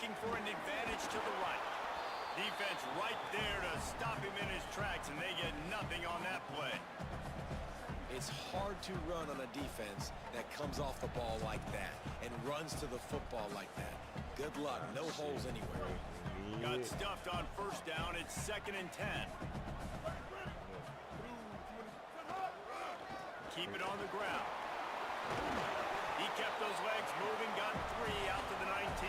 looking for an advantage to the right. Defense right there to stop him in his tracks, and they get nothing on that play. It's hard to run on a defense that comes off the ball like that and runs to the football like that. Good luck. No holes anywhere. Got stuffed on first down. It's 2nd and 10. Keep it on the ground. He kept those legs moving, got 3 out to the 19.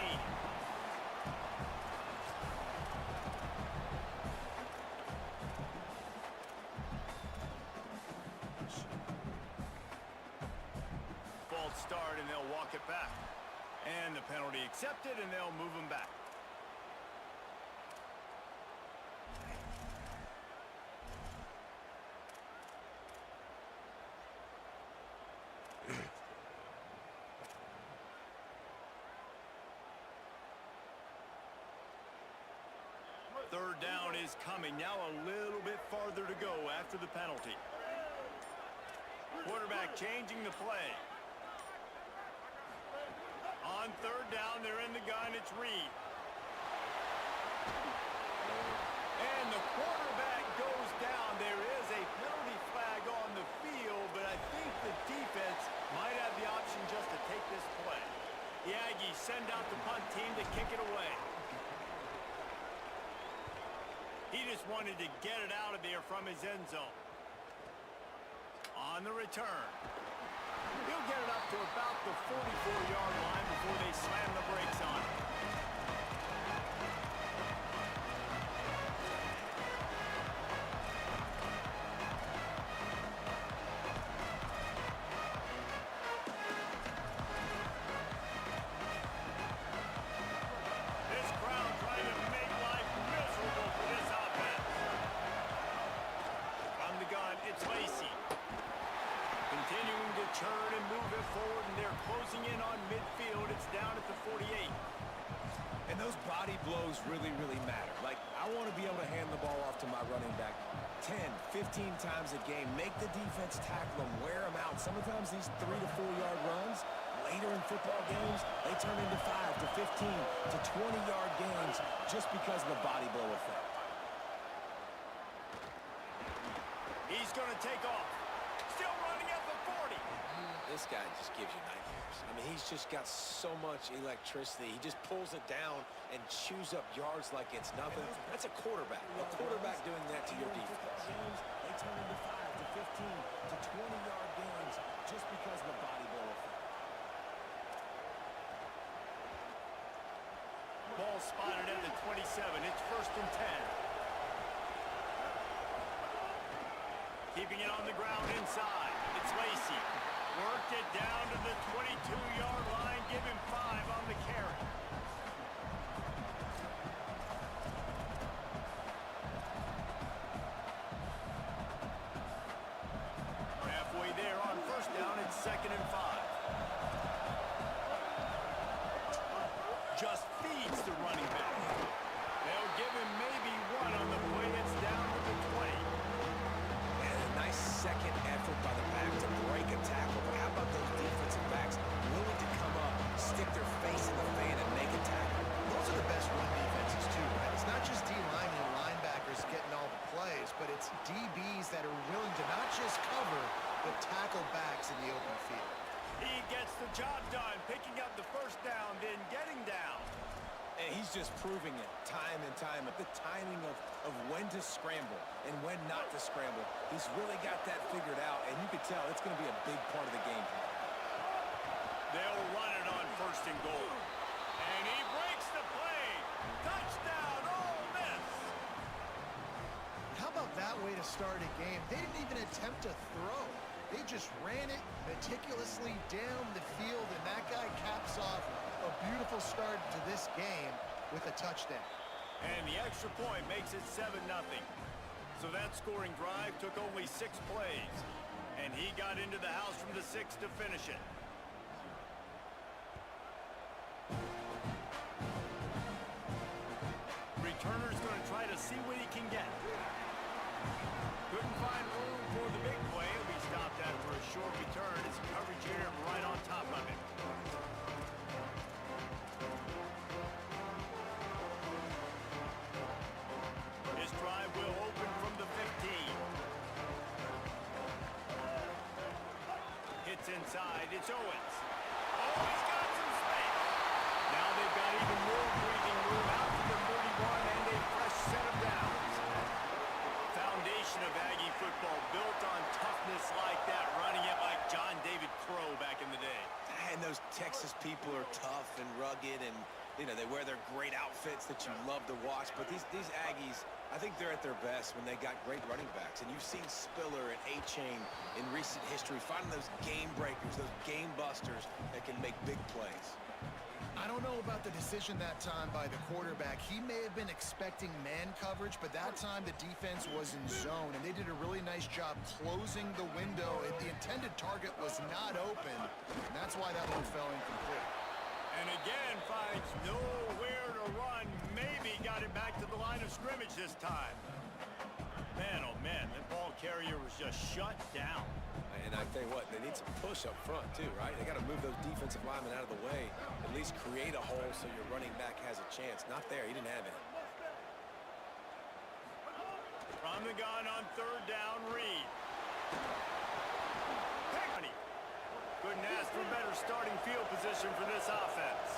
False start, and they'll walk it back. And the penalty accepted, and they'll move him back. Third down is coming. Now a little bit farther to go after the penalty. Quarterback changing the play. On third down, they're in the gun. It's Reed. And the quarterback goes down. There is a penalty flag on the field, but I think the defense might have the option just to take this play. The Aggies send out the punt team to kick it away. He just wanted to get it out of there from his end zone. On the return. He'll get it up to about the 44-yard line before they slam the brakes on it. This crowd trying to make life miserable for this offense. From the gun, it's Lacey. Continuing to churn and move it forward, and they're closing in on midfield. It's down at the 48. And those body blows really, really matter. Like, I want to be able to hand the ball off to my running back 10, 15 times a game. Make the defense tackle them, wear them out. Sometimes these 3 to 4 yard runs, later in football games, they turn into 5 to 15 to 20-yard games just because of the body blow effect. He's going to take off. Still running at the 40. This guy just gives you nightmares. I mean, he's just got so much electricity. He just pulls it down and chews up yards like it's nothing. That's a quarterback. A quarterback doing that to your defense. They turn into 5 to 15 to 20-yard games just because of the body blow effect. Ball spotted at the 27. It's 1st and 10. Keeping it on the ground inside. It's Lacey. Worked it down to the 22-yard line. Give him 5 on the carry. Halfway there on first down. It's 2nd and 5. Just feeds the running back. They'll give him maybe 1 on the play. It's down to the 20. Nice second effort by the back to break a tackle, but how about those defensive backs willing to come up, stick their face in the fan, and make a tackle? Those are the best run defenses, too, right? It's not just D-linemen and linebackers getting all the plays, but it's DBs that are willing to not just cover, but tackle backs in the open field. He gets the job done, picking up the first down, then getting down. And he's just proving it time and time. The timing of when to scramble and when not to scramble. He's really got that figured out, and you can tell it's going to be a big part of the game plan. They'll run it on 1st and goal. And he breaks the play. Touchdown, Ole Miss. How about that way to start a game? They didn't even attempt to throw. They just ran it meticulously down the field, and that guy caps off a beautiful start to this game with a touchdown. And the extra point makes it 7-0. So that scoring drive took only 6 plays. And he got into the house from the 6 to finish it. Returner's going to try to see what he can get. Couldn't find room for the big play. He'll be stopped out for a short return. It's coverage unit right on top of it. inside. It's Owens. Oh, he's got some space. Now they've got even more breathing room out to the 31 and a fresh set of downs. Foundation of Aggie football built on toughness like that, running it like John David Crow back in the day. And those Texas people are tough and rugged, and you know they wear their great outfits that you love to watch. But these Aggies, I think they're at their best when they got great running backs. And you've seen Spiller and A-Chain in recent history finding those game breakers, those game busters that can make big plays. I don't know about the decision that time by the quarterback. He may have been expecting man coverage, but that time the defense was in zone, and they did a really nice job closing the window. And the intended target was not open, and that's why that one fell incomplete. And again, finds nowhere to run. Maybe got it back to the line of scrimmage this time. Man, oh man, that ball carrier was just shut down. And I tell you what, they need some push up front too, right? They got to move those defensive linemen out of the way, at least create a hole so your running back has a chance. Not there, he didn't have it. From the gun on third down, Reed. Couldn't ask for better starting field position for this offense.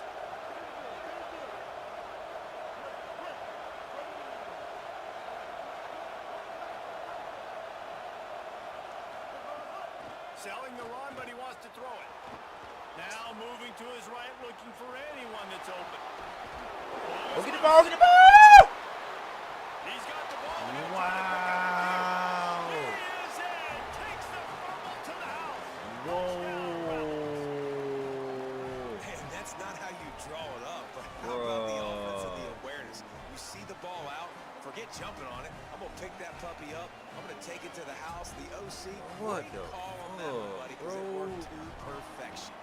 Selling the run, but he wants to throw it. Now moving to his right, looking for anyone that's open. Go get the ball, get the ball! He's got the ball. Wow. He is in. Takes the fumble to the house. Whoa. Man, that's not how you draw it up. But how about the offense and the awareness? You see the ball out, forget jumping on it. I'm going to pick that puppy up. I'm going to take it to the house. The OC, What way the to call on that one, buddy, because it bro? worked to perfection.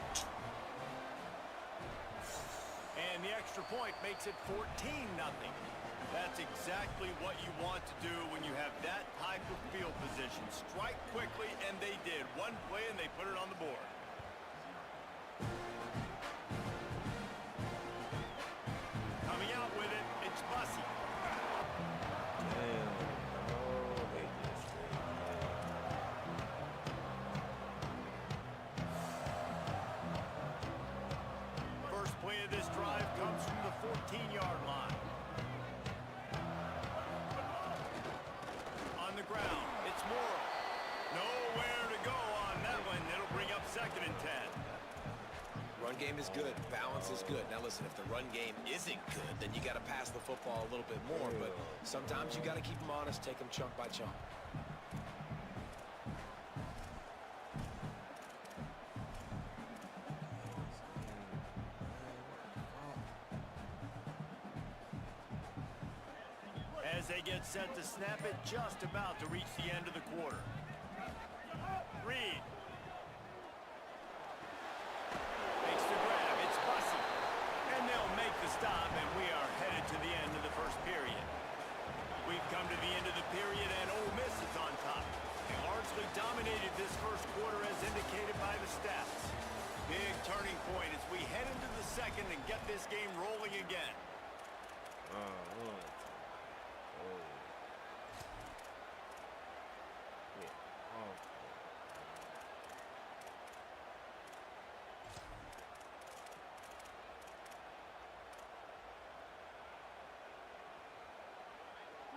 And the extra point makes it 14-0. That's exactly what you want to do when you have that type of field position. Strike quickly, and they did. One play, and they put it on the board. Coming out with it, it's Bussy. Damn. Oh, they just First play of this drive comes from the 14-yard line. On the ground, it's Morrow. Nowhere to go on that one. It'll bring up 2nd and 10. Run game is good. Balance is good. Now, listen, if the run game isn't good, then you got to pass the football a little bit more. But sometimes you got to keep them honest, take them chunk by chunk. As they get set to snap it, just about to reach the end of the quarter. Reed. Makes the grab. It's Bussy. And they'll make the stop, and we are headed to the end of the first period. We've come to the end of the period, and Ole Miss is on top. They largely dominated this first quarter as indicated by the stats. Big turning point as we head into the second and get this game rolling again.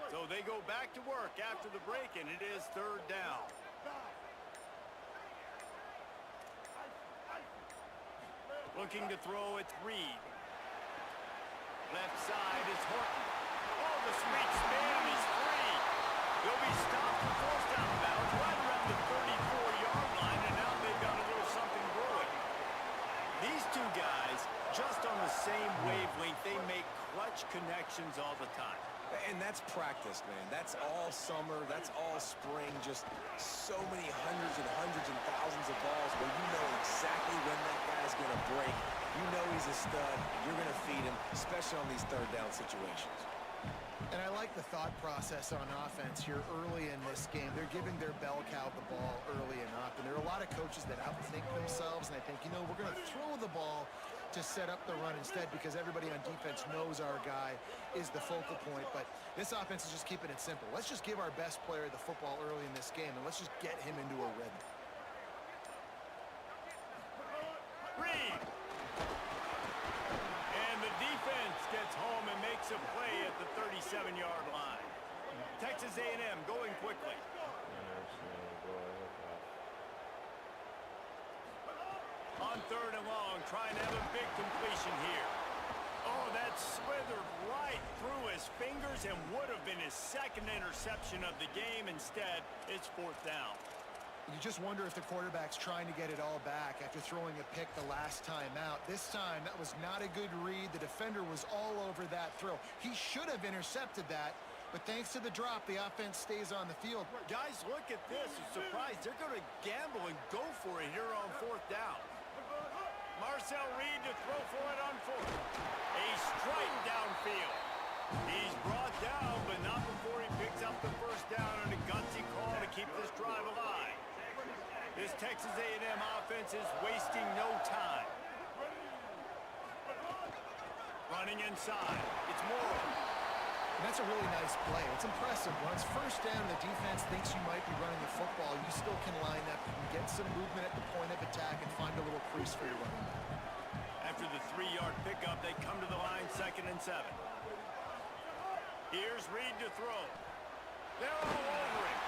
So they go back to work after the break, and it is third down. Looking to throw, it's Reed. Left side is Horton. Oh, the sweet spin is free. He'll be stopped and forced out of bounds right around the 34-yard line, and now they've got a little something brewing. These two guys, just on the same wavelength, they make clutch connections all the time. And that's practice, man. That's all summer. That's all spring. Just so many hundreds and thousands of balls where you know exactly when that guy's going to break. You know he's a stud. You're going to feed him, especially on these third down situations. And I like the thought process on offense here early in this game. They're giving their bell cow the ball early enough. And there are a lot of coaches that outthink themselves, and I think, you know, we're going to throw the ball to set up the run instead because everybody on defense knows our guy is the focal point. But this offense is just keeping it simple. Let's just give our best player the football early in this game, and let's just get him into a rhythm. 7-yard line. Texas A&M going quickly. On 3rd and long, trying to have a big completion here. Oh, that slithered right through his fingers and would have been his second interception of the game. Instead, it's 4th down. You just wonder if the quarterback's trying to get it all back after throwing a pick the last time out. This time, that was not a good read. The defender was all over that throw. He should have intercepted that, but thanks to the drop, the offense stays on the field. Guys, look at this. I'm surprised. They're going to gamble and go for it here on 4th down. Marcel Reed to throw for it on 4th. A strike downfield. He's brought down, but not before he picks up the 1st down and a gutsy call to keep this drive alive. This Texas A&M offense is wasting no time. Running inside. It's Moore. And that's a really nice play. It's impressive. Once 1st down, the defense thinks you might be running the football. You still can line up and get some movement at the point of attack and find a little crease for your running back. After the 3-yard pickup, they come to the line 2nd and 7. Here's Reed to throw. They're all over him.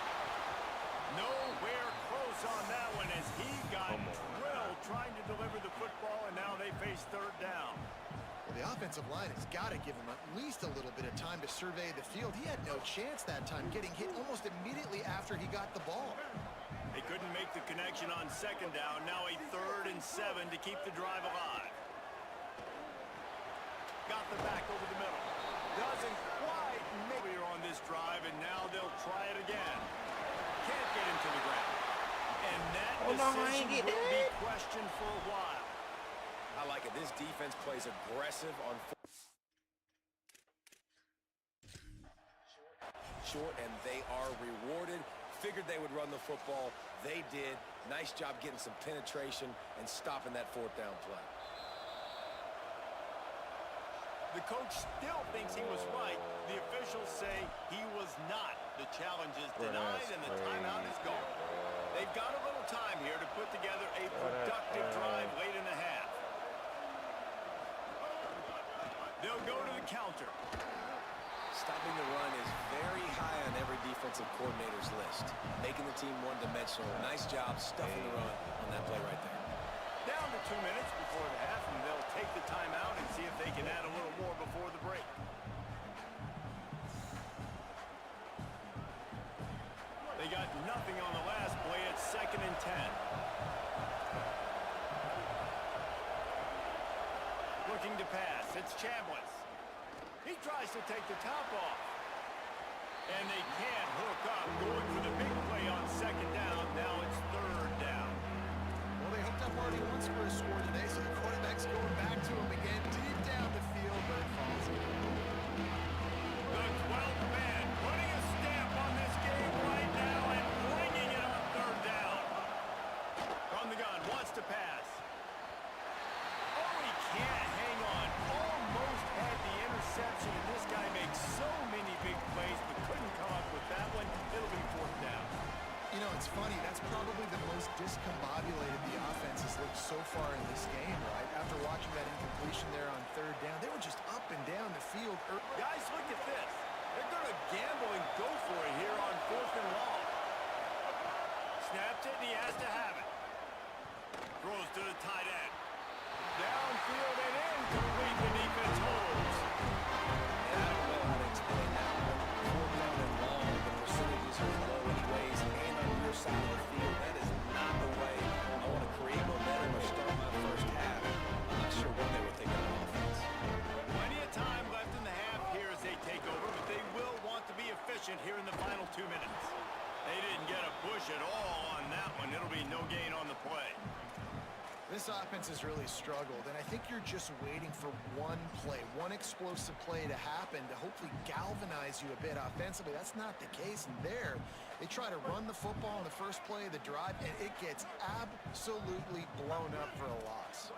Nowhere close on that one as he got drilled trying to deliver the football, and now they face 3rd down. Well, the offensive line has got to give him at least a little bit of time to survey the field. He had no chance that time, getting hit almost immediately after he got the ball. They couldn't make the connection on 2nd down. Now a 3rd and 7 to keep the drive alive. Got the back over the middle. Doesn't quite make it on this drive, and now they'll try it again. Can't get him to the ground. And that decision will be questioned for a while. I like it. This defense plays aggressive on short, and they are rewarded. Figured they would run the football. They did. Nice job getting some penetration and stopping that 4th down play. The coach still thinks he was right. The officials say he was not. The challenge is denied, and the timeout is gone. They've got a little time here to put together a productive drive late in the half. They'll go to the counter. Stopping the run is very high on every defensive coordinator's list. Making the team one-dimensional. Nice job stuffing the run on that play right there. Down to 2 minutes before the half, and they'll take the timeout and see if they can add a little more before the break. They got nothing on the last play. It's 2nd and 10. Looking to pass. It's Chambliss. He tries to take the top off. And they can't hook up. Going for the big play on 2nd down. Now it's 3rd down. Well, they hooked up already once for a score today, so the quarterback's going back to him again, deep down the field, but it falls in. The 12th man putting a stamp on this game right now and bringing it on 3rd down. From the gun, wants to pass. Oh, he can't hang on. Almost had the interception, and this guy makes so many big plays, but couldn't come up with that one. It'll be 4th down. You know, it's funny. That's probably the most discombobulated the offense has looked so far in this game, right? After watching that incompletion there on 3rd down, they were just up and down the field. Guys, look at this. They're going to gamble and go for it here on 4th and long. Snaps it, and he has to have it. Throws to the tight end. Downfield and incomplete. The defense holds. And I don't know how to explain that, but 4th down and long, the percentages are low anyways, and on your side of the field, that is not the way I want to create momentum or start my 1st half. I'm not sure what they were thinking on offense. Plenty of time left in the half here as they take over, but they will want to be efficient here in the final 2 minutes. They didn't get a push at all on that one. It'll be no gain on the play. This offense has really struggled, and I think you're just waiting for one play, one explosive play to happen to hopefully galvanize you a bit offensively. That's not the case, and there, they try to run the football on the first play of the drive, and it gets absolutely blown up for a loss.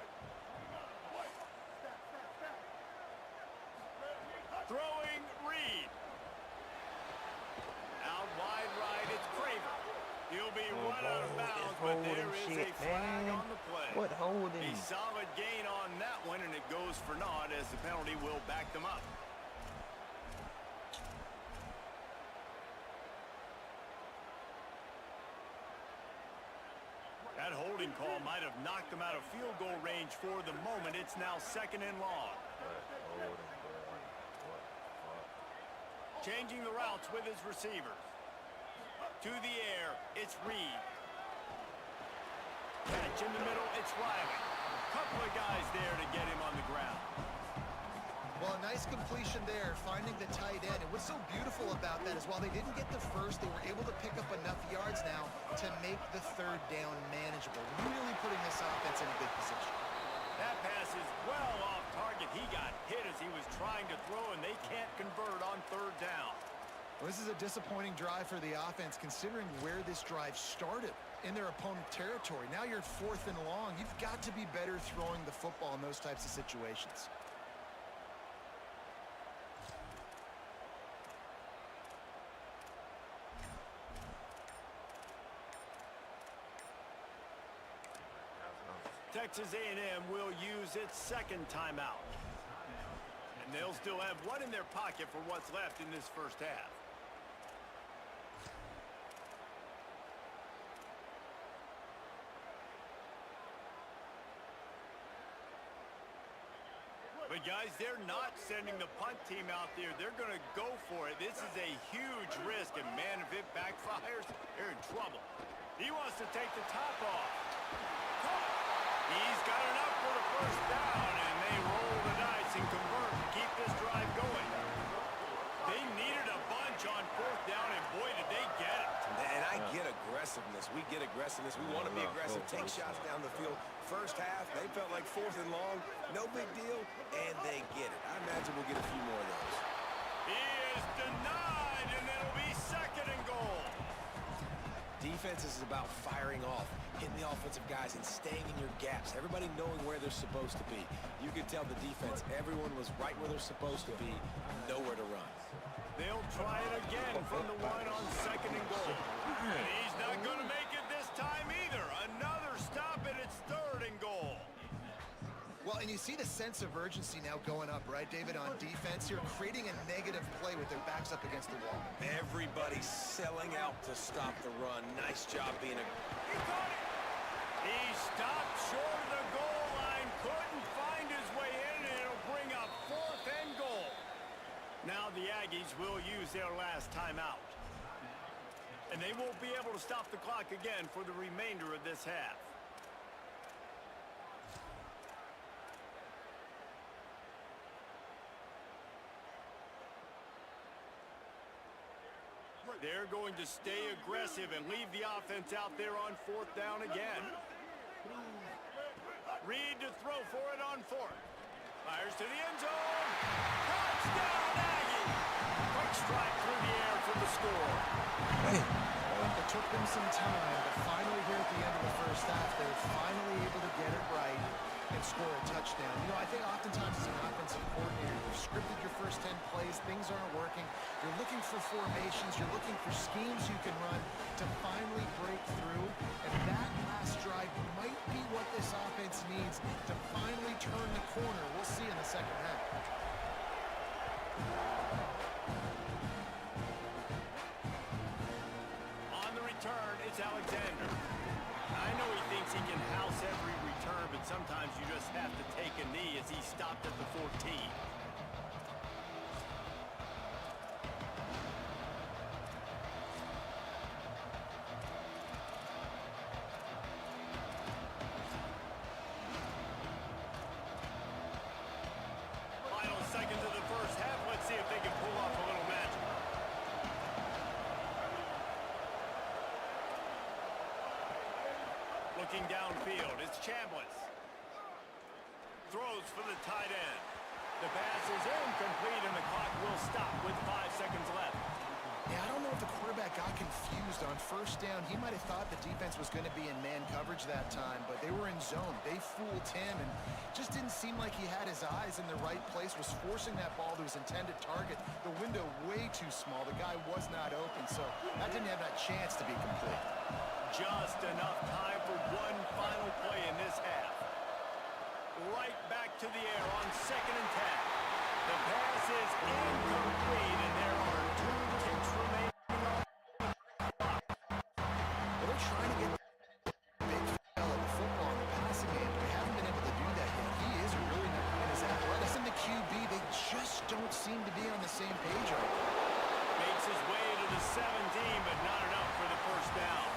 Throwing Reed. Out wide right, it's Craver. He'll be run out of bounds, but there is a flag on the play. What holding? A solid gain on that one, and it goes for naught as the penalty will back them up. holding call might have knocked them out of field goal range for the moment. It's now 2nd and long. Changing the routes with his receivers. To the air, it's Reed. Catch in the middle, it's Riley. Couple of guys there to get him on the ground. Well, a nice completion there, finding the tight end. And what's so beautiful about that is while they didn't get the first, they were able to pick up enough yards now to make the 3rd down manageable. Really putting this offense in a good position. That pass is well off target. He got hit as he was trying to throw, and they can't convert on 3rd down. Well, this is a disappointing drive for the offense, considering where this drive started in their opponent territory. Now you're 4th and long. You've got to be better throwing the football in those types of situations. Texas A&M will use its 2nd timeout. And they'll still have one in their pocket for what's left in this first half. But guys, they're not sending the punt team out there. They're going to go for it. This is a huge risk, and man, if it backfires, they're in trouble. He wants to take the top off. He's got enough for the 1st down, and they roll the dice and convert to keep this drive going. They needed a bunch on 4th down, and boy, did they get it. And I get aggressiveness. We get aggressiveness. We want to be aggressive. Take shots down the field. First half, they felt like 4th and long. No big deal, and they get it. I imagine we'll get a few more of those. He is denied, and it'll be 2nd and goal. Defense is about firing off, hitting the offensive guys, and staying in your gaps. Everybody knowing where they're supposed to be. You could tell the defense, everyone was right where they're supposed to be, nowhere to run. They'll try it again from the line on 2nd and goal. And he's not going to make it this time either. Another stop, and it's 3rd and goal. Well, and you see the sense of urgency now going up, right, David, on defense. You're creating a negative play with their backs up against the wall. Everybody's selling out to stop the run. Nice job being a... He caught it. He stopped short of the goal line, couldn't find his way in, and it'll bring up 4th and goal. Now the Aggies will use their last timeout. And they won't be able to stop the clock again for the remainder of this half. They're going to stay aggressive and leave the offense out there on 4th down again. Reed to throw for it on 4th. Fires to the end zone. Touchdown, Aggie! Quick strike through the air for the score. It took them some time, but finally here at the end of the first half, they're finally able to get it right and score a touchdown. You know, I think oftentimes as an offensive coordinator, you've scripted your first 10 plays, things aren't working. You're looking for formations, you're looking for schemes you can run to finally break through. And that last drive might be what this offense needs to finally turn the corner. We'll see in the second half. On the return, it's Alexander. I know he thinks he can house every return, but sometimes you just have to take a knee as he stopped at the 14. Final seconds of the first half. Let's see if they can pull off a little magic. Looking downfield, it's Chambliss. Throws for the tight end. The pass is incomplete, and the clock will stop with 5 seconds left. Yeah, I don't know if the quarterback got confused on 1st down. He might have thought the defense was going to be in man coverage that time, but they were in zone. They fooled him and just didn't seem like he had his eyes in the right place, was forcing that ball to his intended target. The window way too small. The guy was not open, so that didn't have that chance to be complete. Just enough time for one final play in this half. Right back to the air on 2nd and 10. The pass is incomplete, and there are 2 ticks remaining on the clock. Well, they're trying to get the big fella to the 17, but not enough for the first down.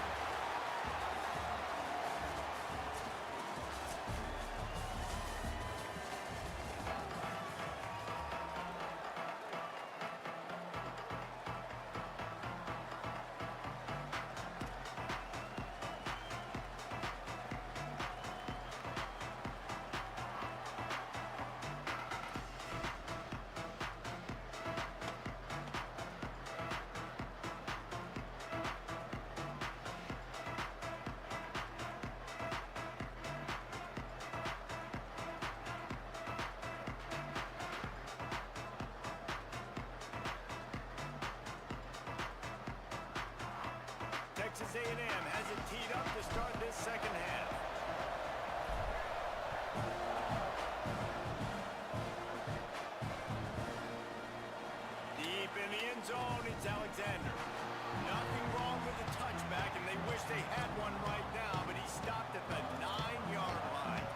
Texas A&M has it teed up to start this second half. Deep in the end zone, it's Alexander. Nothing wrong with the touchback, and they wish they had one right now, but he stopped at the 9-yard line.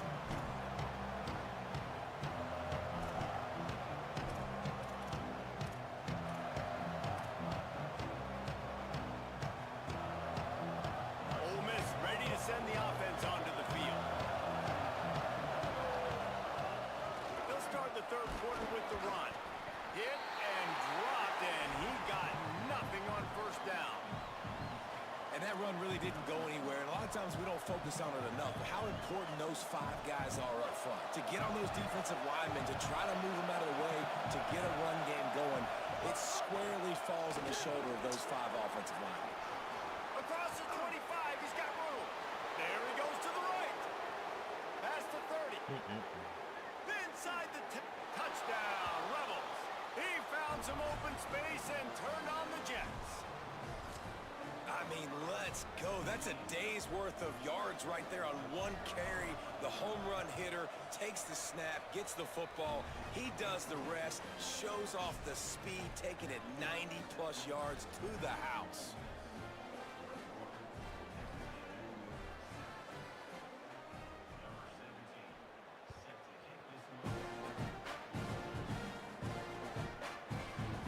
Ole Miss ready to send the offense onto the field. They'll start the third quarter with the run. Hit and dropped, and he got nothing on first down. And that run really didn't go anywhere. And a lot of times we don't focus on it enough. But how important those 5 guys are up front. To get on those defensive linemen, to try to move them out of the way, to get a run game going, it squarely falls on the shoulder of those 5 offensive linemen. Across the 25, he's got room. There he goes to the right. Past the 30. Inside the touchdown, Rebels. He found some open space and turned on the Jets. I mean, let's go. That's a day's worth of yards right there on one carry. The home run hitter takes the snap, gets the football. He does the rest, shows off the speed, taking it 90-plus yards to the house.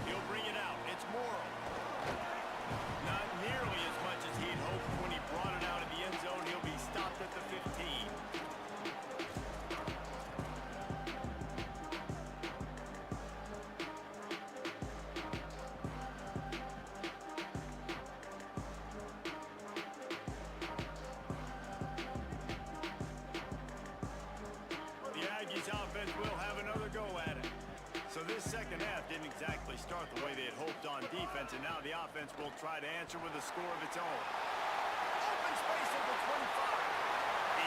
He'll bring it out. It's Morrow. Not nearly as much as he'd hoped when he brought it out of the end zone. He'll be stopped at the 15. The Aggies offense will have another go at it. So this second half didn't exactly start the way they had hoped on defense, and now the offense will try to answer with a score of its own. Open space at the 25.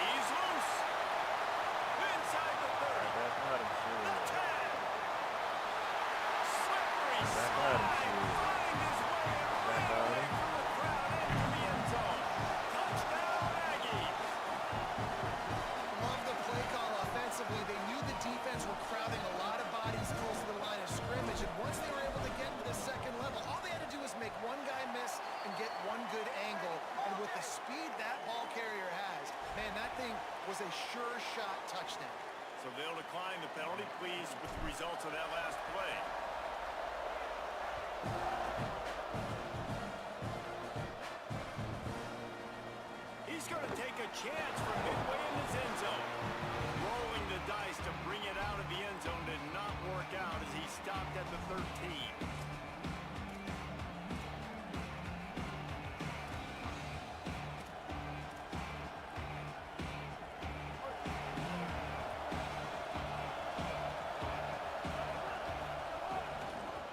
He's loose. Inside the 30. The 10. Slippery slide. Find his way away from the crowd into the end zone. Touchdown, Aggies. Love the play call offensively. They knew the defense were crowding a lot of bodies close to the line of scrimmage, and once they were able to get to the second level, all they had to do was make one guy miss and get one good angle. And with the speed that ball carrier has, man, that thing was a sure shot touchdown. So they'll decline the penalty, pleased with the results of that last play. He's going to take a chance from midway in his end zone. Rolling the dice to bring it out of the end zone did not work out as he stopped at the 13.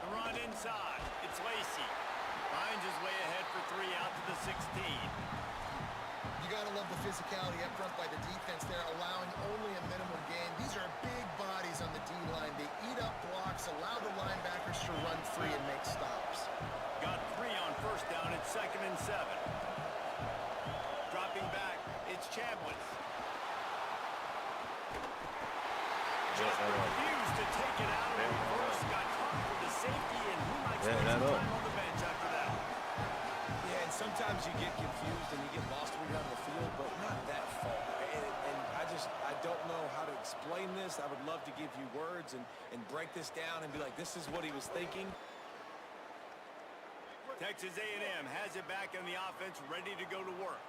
The run inside. It's Lacey. Finds his way ahead for 3 out to the 16. You got to love the physicality up front by the defense there, allowing only a minimum gain. These are big bodies on the D-line. They eat up blocks, allow the linebackers to run free and make stops. Got 3 on first down. It's 2nd and 7. Dropping back. It's Chambliss. Just refused to take it out of reverse. Got caught for the safety, and he might spend some time on the bench after that. Yeah, and sometimes you get confused and you get lost when you're out on the field, but not that far. And I don't know how to explain this. I would love to give you words and break this down and be like, this is what he was thinking. Texas A&M has it back on the offense, ready to go to work.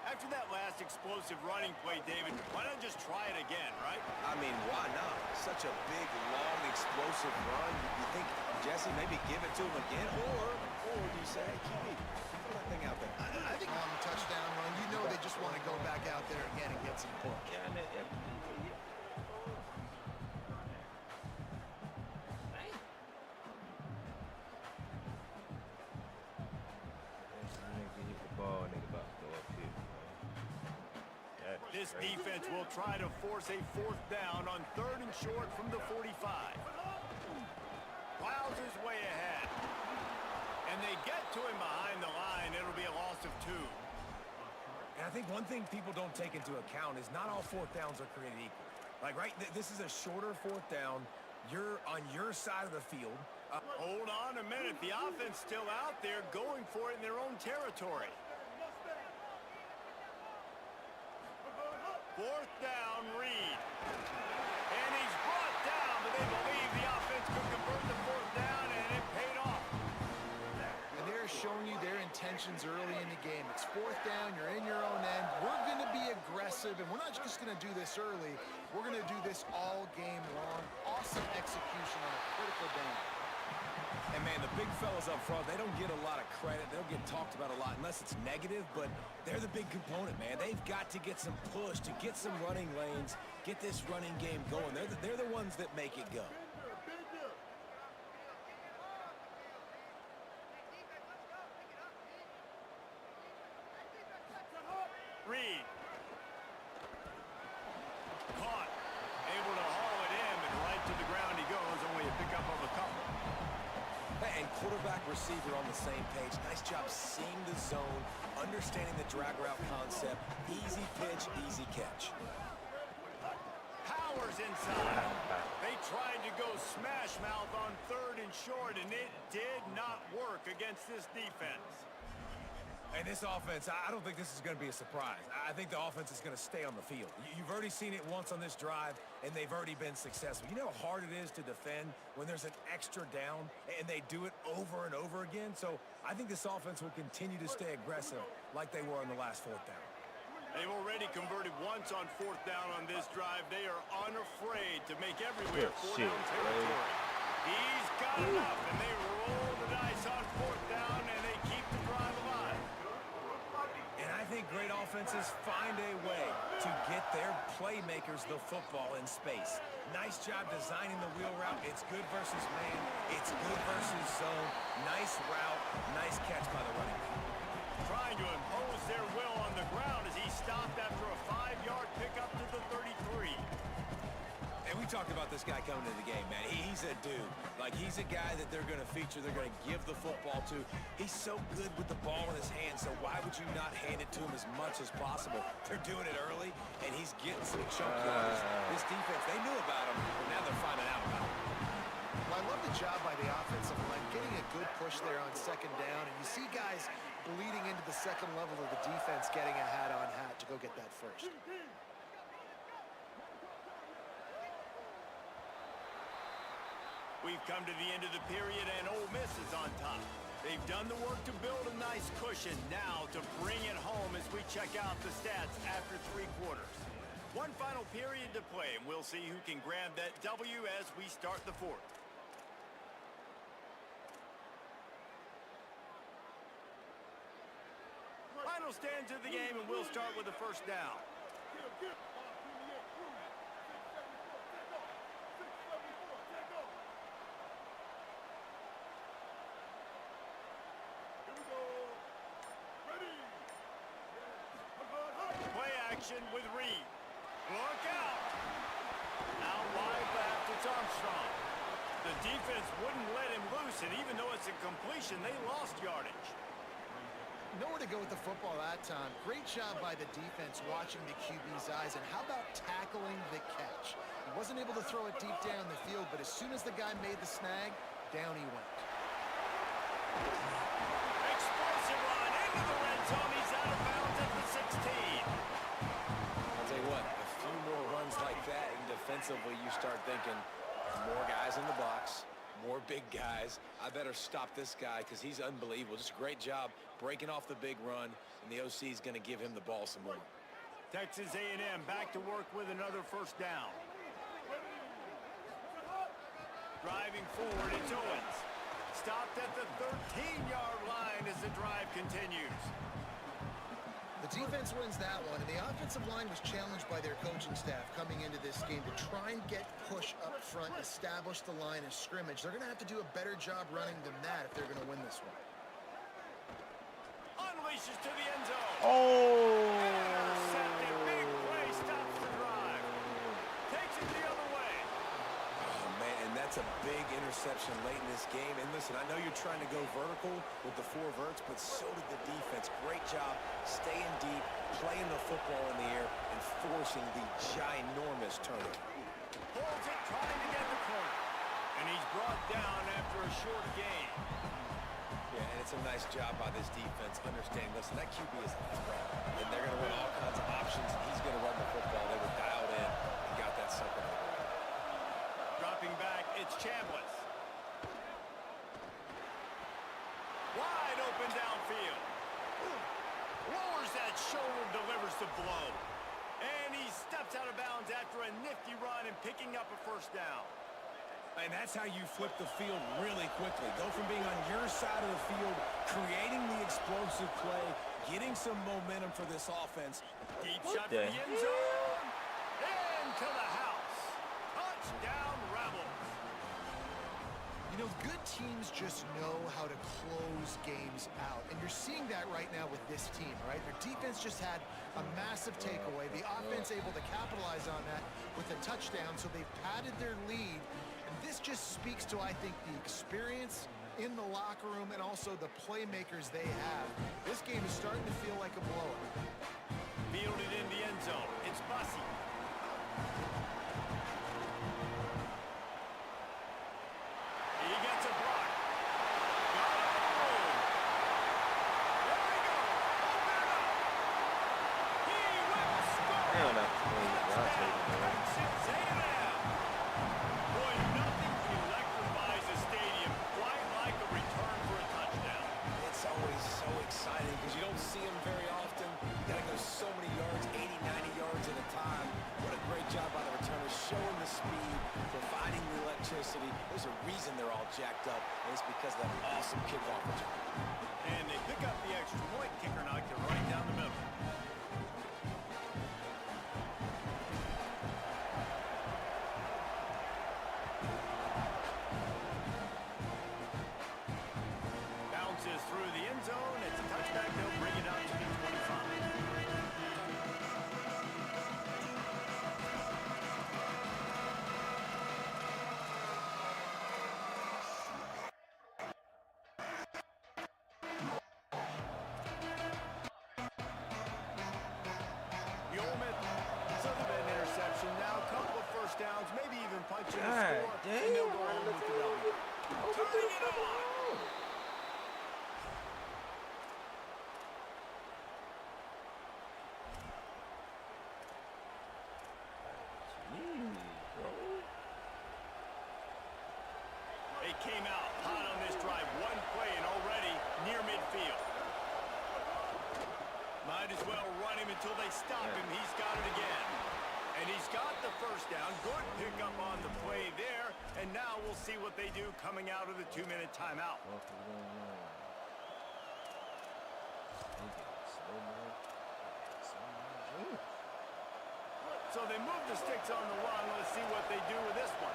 After that last explosive running play, David, why not just try it again, right? I mean, why not? Such a big, long, explosive run. You think, Jesse, maybe give it to him again? Or do you say, hey, QB, throw that thing out there? I think on the touchdown run, you know they just want to go back out there again and get some points. This defense will try to force a fourth down on 3rd and short from the 45. Wowzers way ahead. And they get to him behind the line. It'll be a loss of 2. And I think one thing people don't take into account is not all 4th downs are created equal. Like, right, this is a shorter 4th down. You're on your side of the field. Hold on a minute. The offense still out there going for it in their own territory. 4th down, Reed. And he's brought down, but they believe the offense could convert the 4th down, and it paid off. And they're showing you their intentions early in the game. It's 4th down, you're in your own end. We're going to be aggressive, and we're not just going to do this early. We're going to do this all game long. Awesome execution on a critical down. And, man, the big fellas up front, they don't get a lot of credit. They'll get talked about a lot unless it's negative, but they're the big component, man. They've got to get some push, to get some running lanes, get this running game going. They're the ones that make it go. Reed. Caught. Able to haul it in, and right to the ground he goes. Only a pickup of a couple. And quarterback, receiver on the same page. Nice job seeing the zone, understanding the drag route concept. Easy pitch, easy catch. Powers inside. They tried to go smash mouth on 3rd and short, and it did not work against this defense. And this offense, I don't think this is going to be a surprise. I think the offense is going to stay on the field. You've already seen it once on this drive, and they've already been successful. You know how hard it is to defend when there's an extra down, and they do it over and over again? So I think this offense will continue to stay aggressive like they were on the last 4th down. They've already converted once on 4th down on this drive. They are unafraid to make everywhere 4th down territory. He's got enough, and they roll the dice on 4th down, and they keep the drive alive. And I think great offenses find a way to get their playmakers the football in space. Nice job designing the wheel route. It's good versus man. It's good versus zone. Nice route. Nice catch by the running back. Trying to impose their will on the ground as he stopped after a 5-yard pickup to the 33. And we talked about this guy coming into the game, man. He's a dude. Like, he's a guy that they're going to feature, they're going to give the football to. He's so good with the ball in his hands, so why would you not hand it to him as much as possible? They're doing it early, and he's getting some chunk yards. This defense, they knew about him, but now they're finding out about him. Well, I love the job by the offensive line, getting a good push there on 2nd down, and you see guys bleeding into the 2nd level of the defense, getting a hat-on-hat to go get that first. We've come to the end of the period, and Ole Miss is on top. They've done the work to build a nice cushion. Now to bring it home as we check out the stats after 3 quarters. One final period to play, and we'll see who can grab that W as we start the 4th. Final stands of the game, and we'll start with the 1st down. Play action with Reed. Look out! Out wide left, it's Armstrong. The defense wouldn't let him loose, and even though it's a completion, they lost yardage. Nowhere to go with the football that time. Great job by the defense watching the QB's eyes. And how about tackling the catch? He wasn't able to throw it deep down the field, but as soon as the guy made the snag, down he went. Explosive run into the red zone. He's out of bounds at the 16. I'll tell you what, a few more runs like that, and defensively you start thinking more guys in the box, More big guys. I better stop this guy because he's unbelievable. Just a great job breaking off the big run, and the OC is going to give him the ball some more. Texas A&M back to work with another first down. Driving forward, it's Owens. Stopped at the 13-yard line as the drive continues. The defense wins that one, and the offensive line was challenged by their coaching staff coming into this game to try and get push up front, establish the line of scrimmage. They're going to have to do a better job running than that if they're going to win this one. Unleashes to the end zone. Oh! Intercepted. Big play stops the drive. Takes it the other way. Oh, man, and that's a big interception late in this game. And listen, I know you're trying to go vertical with the 4 verts, but so did the defense. Great job staying deep, playing the football in the air, and forcing the ginormous turnover. Pulls it, trying to get the corner. And he's brought down after a short gain. Yeah, and it's a nice job by this defense. Understanding, listen, that QB is a threat, and they're going to run all kinds of options, and he's going to run the football. They were dialed in and got that second. Dropping back, it's Chambliss. Wide open downfield. Lowers that shoulder, delivers the blow. And he steps out of bounds after a nifty run and picking up a first down. And that's how you flip the field really quickly. Go from being on your side of the field, creating the explosive play, getting some momentum for this offense. Deep What shot for the the end zone. And to the house. Touchdown, Rebels. You know, good teams just know how to close games out. And you're seeing that right now with this team, right? Their defense just had a massive takeaway. The offense able to capitalize on that with a touchdown, so they've padded their lead. And this just speaks to, I think, the experience in the locker room and also the playmakers they have. This game is starting to feel like a blowout. Fielded in the end zone. It's Bussey. He gets a block. Got it. There he goes. Open it up. He will score. Hell no. Texas A&M. Boy, nothing electrifies a stadium quite like a return for a touchdown. It's always so exciting because you don't see them very often. You got to go so many yards, 80, 90 yards at a time. What a great job by the returners, showing the speed, providing the electricity. There's a reason they're all jacked up, and it's because of that awesome kickoff return. And they pick up the extra point. Kicker knocked it right down the middle. Bounces through the end zone. It's a touchback. They'll bring it out to the 25. The Ole Miss Southern interception now. A couple of first downs, maybe even punching the God score. damn. And they'll go home with the W. Turning it on. They came out hot on this drive. One play and already near midfield. Might as well run him until they stop him. He's got it again. And he's got the first down. Good pickup on the play there. And now we'll see what they do coming out of the 2-minute timeout. So they move the sticks on the run. Let's see what they do with this one.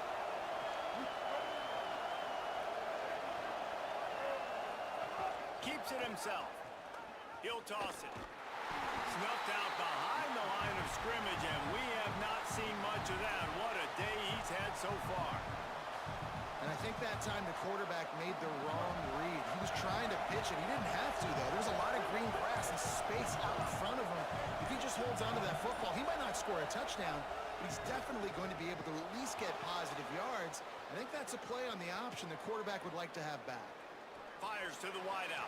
Keeps it himself. He'll toss it. Snuffed out behind the line of scrimmage, and we have not seen much of that. What a day he's had so far. And I think that time the quarterback made the wrong read. He was trying to pitch it. He didn't have to, though. There's a lot of green grass and space out in front of him. If he just holds onto that football, he might not score a touchdown, but he's definitely going to be able to at least get positive yards. I think that's a play on the option the quarterback would like to have back. fires to the wideout.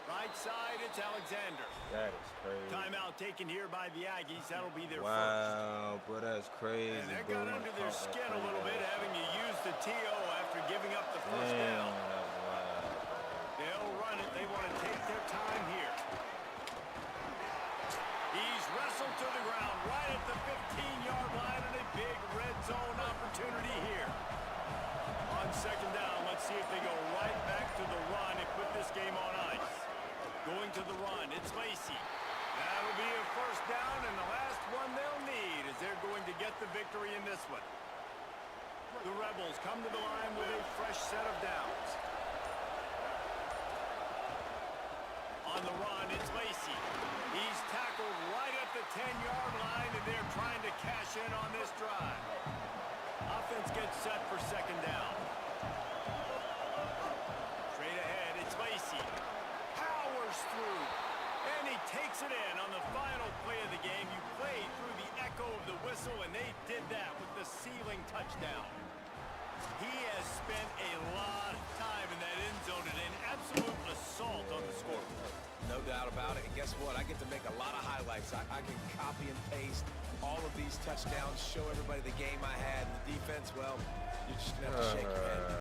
Right side, it's Alexander. That is crazy. Timeout taken here by the Aggies. That'll be their first. Wow, bro, that's crazy. And that bro. got under their skin a little bit, having to use the TO after giving up the first Damn, down. that's wild. They'll run it. They want to take their time here. He's wrestled to the ground right at the 15-yard line, and a big red zone opportunity here. On second down, let's see if they go right back to the run and put this game on ice. Going to the run, it's Lacey. That'll be a first down, and the last one they'll need as they're going to get the victory in this one. The Rebels come to the line with a fresh set of downs. On the run, it's Lacey. He's tackled right at the 10-yard line, and they're trying to cash in on this drive. Offense gets set for second down. Straight ahead, it's Lacey. Powers through, and he takes it in on the final play of the game. You played through the echo of the whistle, and they did that with the sealing touchdown. He has spent a lot of time in that end zone and an absolute assault on the scoreboard. No doubt about it. And guess what? I get to make a lot of highlights. I can copy and paste all of these touchdowns, show everybody the game I had. And the defense, well, you're just going to have to shake your head.